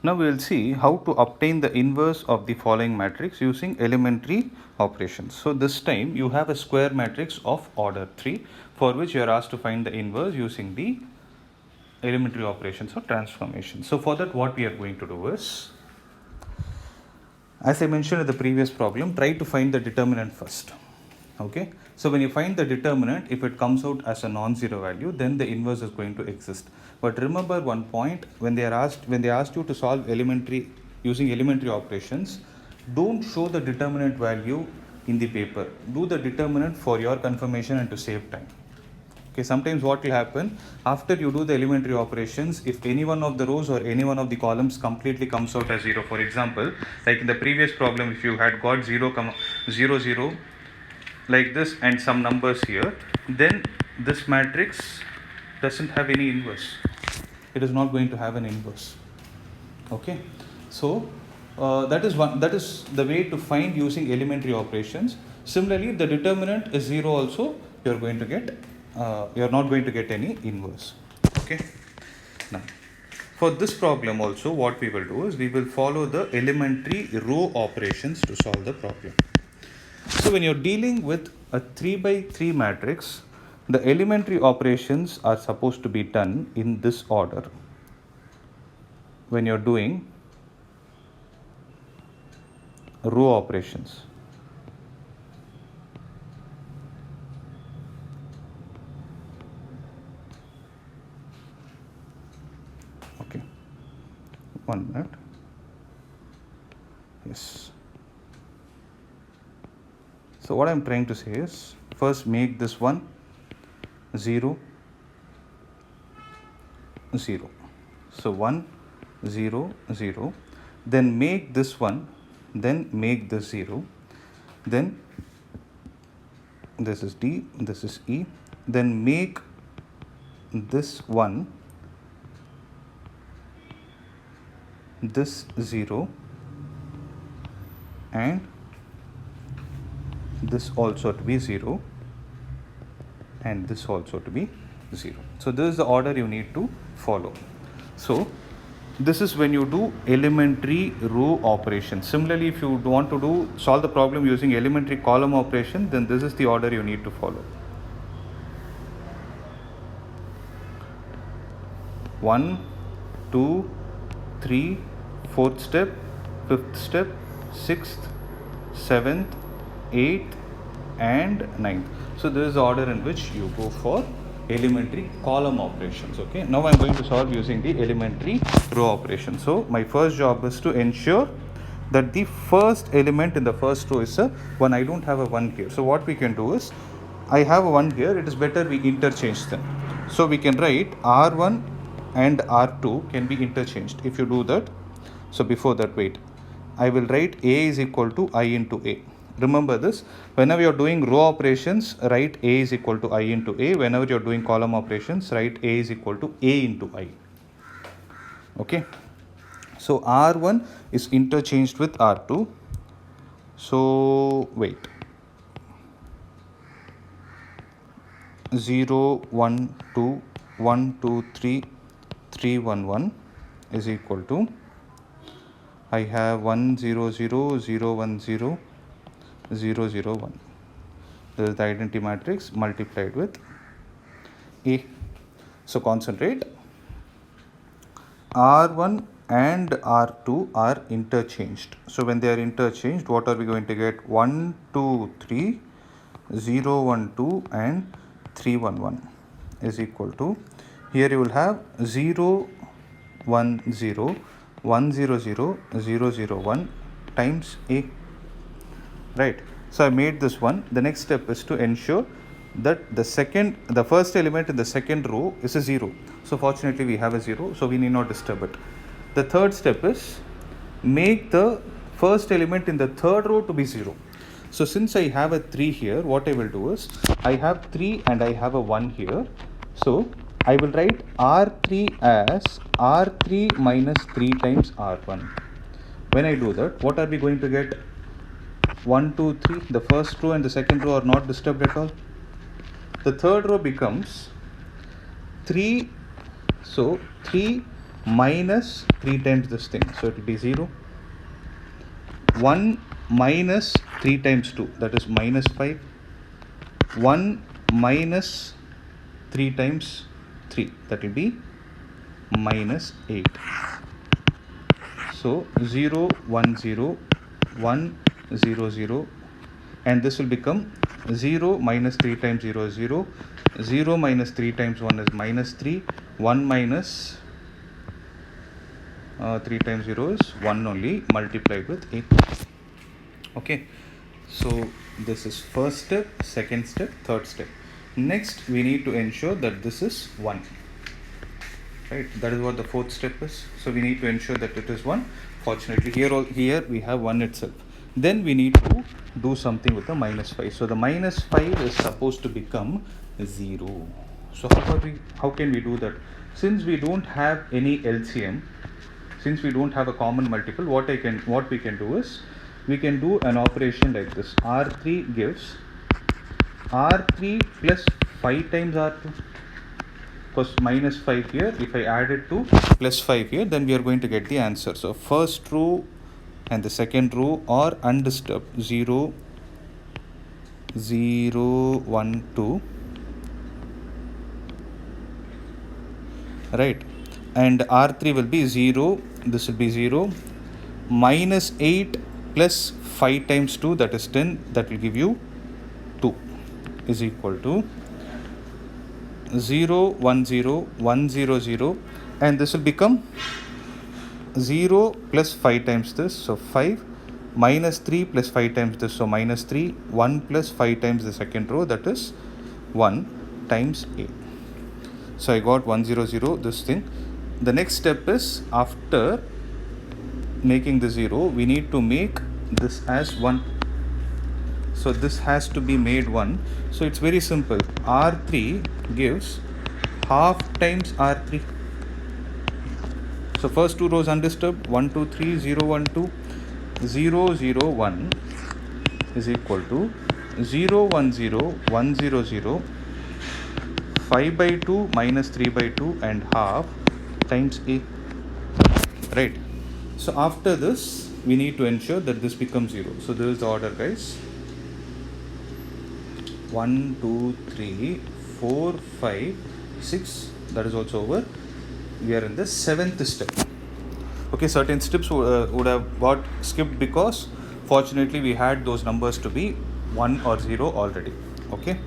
Now we will see how to obtain the inverse of the following matrix using elementary operations. So this time you have a square matrix of order 3 for which you are asked to find the inverse using the elementary operations or transformation. So for that, what we are going to do is, as I mentioned in the previous problem, try to find the determinant first. Okay, so when you find the determinant, if it comes out as a non-zero value, then the inverse is going to exist. But remember one point, when they asked you to solve using elementary operations, don't show the determinant value in the paper. Do the determinant for your confirmation and to save time. Okay, sometimes what will happen, after you do the elementary operations, if any one of the rows or any one of the columns completely comes out as 0, for example, like in the previous problem, if you had got 0, 0, 0 like this and some numbers here, then this matrix doesn't have any inverse. It is not going to have an inverse. Okay, so that is the way to find using elementary operations. Similarly, if the determinant is 0 also, you're not going to get any inverse. Okay, now for this problem also, what we will do is we will follow the elementary row operations to solve the problem. So when you're dealing with a 3 by 3 matrix, the elementary operations are supposed to be done in this order. When you're doing row operations. Okay, 1 minute. Yes. So what I'm trying to say is, first make this one 0, 0. So 1, 0, 0. Then make this one, then make this 0. Then this is D, this is E. Then make this 1, this 0, and this also to be 0, and this also to be 0. So this is the order you need to follow. So this is when you do elementary row operation. Similarly, if you want to solve the problem using elementary column operation, then this is the order you need to follow. 1, 2, 3, 4th step, 5th step, 6th, 7th, 8th and 9th. So this is the order in which you go for elementary column operations. Okay, now I'm going to solve using the elementary row operation. So my first job is to ensure that the first element in the first row is a 1. I don't have a 1 here. So what we can do is, I have a 1 here. It is better we interchange them. So we can write R1 and R2 can be interchanged. If you do that, so before that, wait, I will write A is equal to I into A. Remember this, whenever you're doing row operations, write A is equal to I into A. Whenever you're doing column operations, write A is equal to A into I. Okay, so R1 is interchanged with R2. So wait, 0, 1, 2, 1, 2, 3, 3, 1, 1 is equal to, I have 1, 0, 0, 0, 1, 0, 0, 0, 1. This is the identity matrix multiplied with A. So concentrate. R1 and R2 are interchanged. So when they are interchanged, what are we going to get? 1, 2, 3, 0, 1, 2 and 3, 1, 1 is equal to, here you will have 0, 1, 0, 1, 0, 0, 0, 0, 1 times A. Right. So I made this one. The next step is to ensure that the first element in the second row is a 0. So fortunately we have a 0, so we need not disturb it. The third step is make the first element in the third row to be 0. So since I have a 3 here, what I will do is, I have 3 and I have a 1 here. So I will write R3 as R3 minus 3 times R1. When I do that, what are we going to get? 1, 2, 3, the first row and the second row are not disturbed at all. The third row becomes 3, so 3 minus 3 times this thing, so it will be 0. 1 minus 3 times 2, that is minus 5. 1 minus 3 times 3, that will be minus 8. So 0 1 0 1 0 0, and this will become 0 minus 3 times 0 is 0. 0 minus 3 times 1 is minus 3. 1 minus 3 times 0 is 1 only, multiplied with 8. Okay, so this is first step, second step, third step. Next we need to ensure that this is 1, right? That is what the fourth step is. So we need to ensure that it is 1. Fortunately here we have 1 itself. Then we need to do something with the minus 5. So the minus 5 is supposed to become 0. So how can we do that? Since we don't have any LCM, since we don't have a common multiple, what we can do is we can do an operation like this. R3 gives R3 plus 5 times R2, because minus 5 here, if I add it to plus 5 here, then we are going to get the answer. So first row and the second row are undisturbed, 0 0 1 2, right? And R3 will be 0, this will be 0, minus 8 plus 5 times 2, that is 10, that will give you 2, is equal to 0 1 0 1 0 0, and this will become 0 plus 5 times this, so 5, minus 3 plus 5 times this, so minus 3, 1 plus 5 times the second row, that is 1 times 8. So I got 1 0 0 this thing. The next step is, after making the 0, we need to make this as 1. So this has to be made 1. So it's very simple. R3 gives half times R3. So first two rows undisturbed, 1 2 3 0 1 2, 0 0 1 is equal to 0 1 0 1 0 0, 5 by 2 minus 3 by 2 and half times A, right? So after this we need to ensure that this becomes 0. So this is the order, guys. 1 2 3 4 5 6, that is also over. We are in the 7th step. Okay, certain steps would have got skipped because fortunately we had those numbers to be 1 or 0 already. Okay,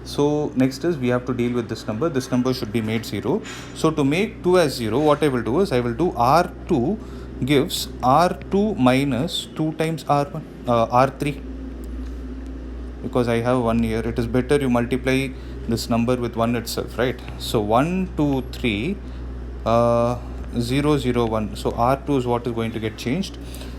so next is we have to deal with this number. This number should be made 0. So to make 2 as 0, what I will do is I will do R2 gives R2 minus 2 times R1 R3, because I have 1 here. It is better you multiply this number with 1 itself, right? So 1 2 3 0 0 1, so R2 is what is going to get changed.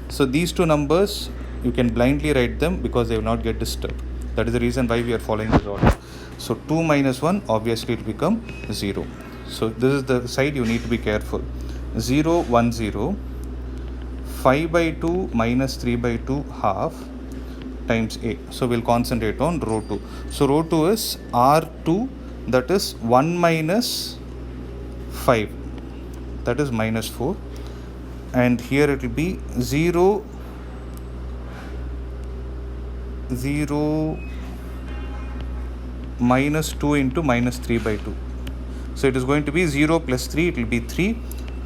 So these two numbers you can blindly write them because they will not get disturbed. That is the reason why we are following this order. So 2 minus 1, obviously it will become 0. So this is the side you need to be careful. 0 1 0, 5 by 2 minus 3 by 2 half times A. So we'll concentrate on row 2. So row 2 is R2, that is 1 minus 5, that is minus 4, and here it will be 0 0 minus 2 into minus 3 by 2. So it is going to be 0 plus 3, it will be 3,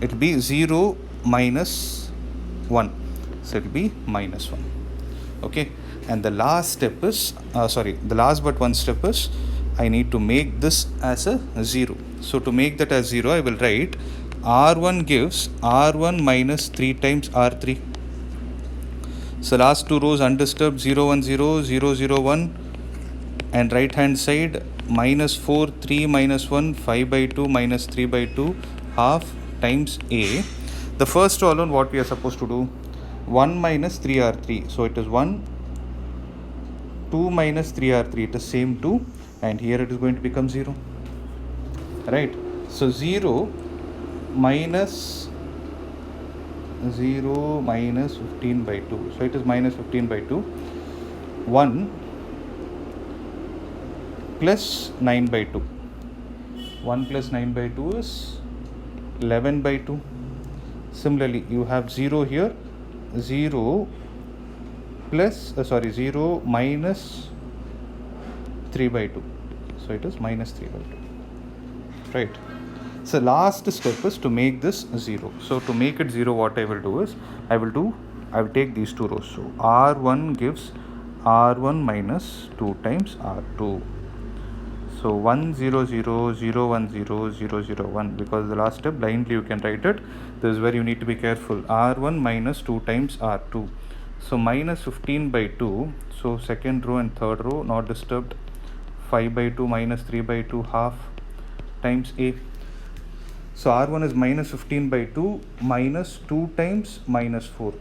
it will be 0 minus 1, so it will be minus 1. Okay, and the last step is the last but one step is I need to make this as a 0. So to make that as 0, I will write R1 gives R1 minus 3 times R3. So last two rows undisturbed, 0 1 0 0 0 1, and right hand side minus 4 3 minus 1 5 by 2 minus 3 by 2 half times A. The first row alone, what we are supposed to do, 1 minus 3R3, so it is 1, 2 minus 3R3, it is same 2, and here it is going to become 0, right? So 0 minus 15 by 2, so it is minus 15 by 2, 1 plus 9 by 2, 1 plus 9 by 2 is 11 by 2. Similarly, you have 0 here, 0 plus 0 minus 3 by 2. So it is minus 3 by 2, right? So last step is to make this 0. So to make it 0, what I will do is I will take these two rows. So R1 gives R1 minus 2 times R2. So 1 0 0 0 1 0 0 0 1, because the last step blindly you can write it. This is where you need to be careful. R1 minus 2 times R2. So minus 15 by 2. So second row and third row not disturbed. 5 by 2 minus 3 by 2 half times A. So R1 is minus 15 by 2 minus 2 times minus 4.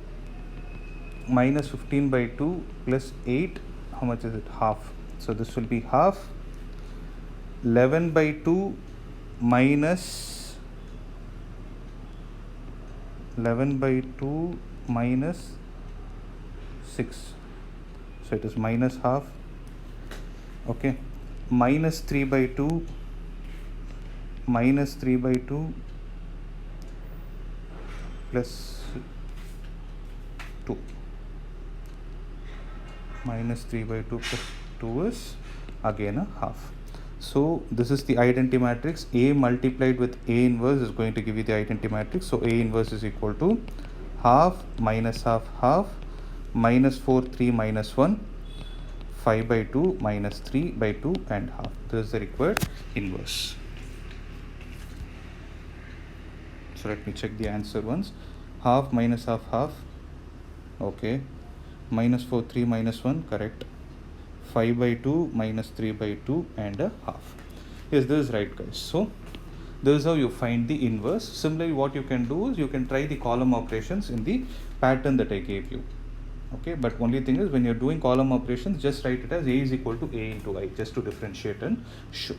Minus 15 by 2 plus 8, how much is it? Half. So this will be half. 11 by 2 minus 11 by 2 minus 6. So it is minus half. Okay. Minus 3 by 2 minus 3 by 2 plus 2. Minus 3 by 2 plus 2 is again a half. So this is the identity matrix. A multiplied with A inverse is going to give you the identity matrix. So A inverse is equal to half minus half half, minus 4 3 minus 1, 5 by 2 minus 3 by 2 and half. This is the required inverse. So let me check the answer once. Half minus half half. Okay. Minus 4 3 minus 1, correct. 5 by 2 minus 3 by 2 and a half. Yes, this is right, guys. So this is how you find the inverse. Similarly, what you can do is you can try the column operations in the pattern that I gave you. Okay, but only thing is when you're doing column operations, just write it as A is equal to A into I, just to differentiate and show.